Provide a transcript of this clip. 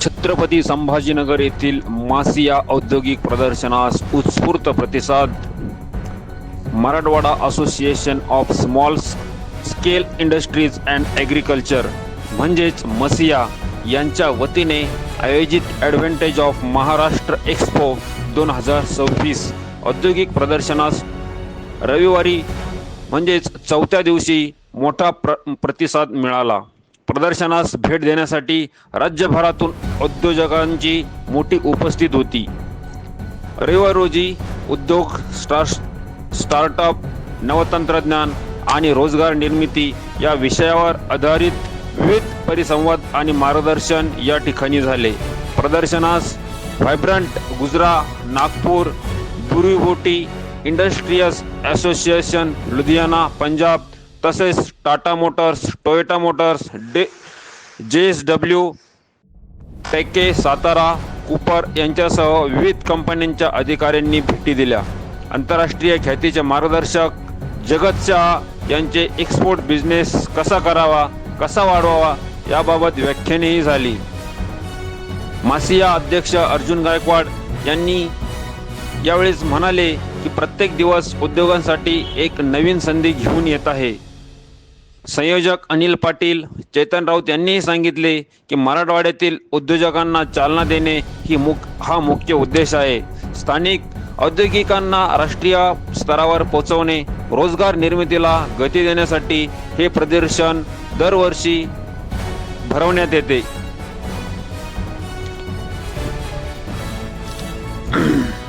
छत्रपती संभाजीनगर येथील मासिया औद्योगिक प्रदर्शनास उत्स्फूर्त प्रतिसाद. Marathwada association of small scale industries and agriculture म्हणजेच मसिया यांच्या वतीने आयोजित ॲडव्हान्टेज ऑफ महाराष्ट्र एक्स्पो 2026 औद्योगिक प्रदर्शनास रविवारी म्हणजेच चौथ्या दिवशी मोठा प्रतिसाद मिळाला. प्रदर्शनास भेट देण्यासाठी राज्यभरातून उद्योजकांची मोठी उपस्थिती होती. रविवार रोजी उद्योग, स्टार्टअप, नवतंत्रज्ञान आणि रोजगार निर्मिती या विषयावर आधारित विविध परिसंवाद आणि मार्गदर्शन या ठिकाणी झाले. प्रदर्शनास व्हायब्रंट गुजरा, नागपूर, बुरीबोटी इंडस्ट्रीज असोसिएशन, लुधियाना, पंजाब तसेच Tata Motors, Toyota Motors, JSW, टेके, सातारा, कूपर यांच्यासह विविध कंपन्यांच्या अधिकाऱ्यांनी भेटी दिल्या. आंतरराष्ट्रीय ख्यातीचे मार्गदर्शक जगत शहा यांचे एक्सपोर्ट बिझनेस कसा करावा, कसा वाढवावा याबाबत व्याख्यानेही झाली. मासिया अध्यक्ष अर्जुन गायकवाड यांनी यावेळेस म्हणाले की प्रत्येक दिवस उद्योगांसाठी एक नवीन संधी घेऊन येत आहे. संयोजक अनिल पाटील, चेतन राऊत यांनीही सांगितले की मराठवाड्यातील उद्योजकांना चालना देणे हा मुख्य उद्देश आहे. स्थानिक औद्योगिकांना राष्ट्रीय स्तरावर पोहोचवणे, रोजगार निर्मितीला गती देण्यासाठी हे प्रदर्शन दरवर्षी भरवण्यात येते.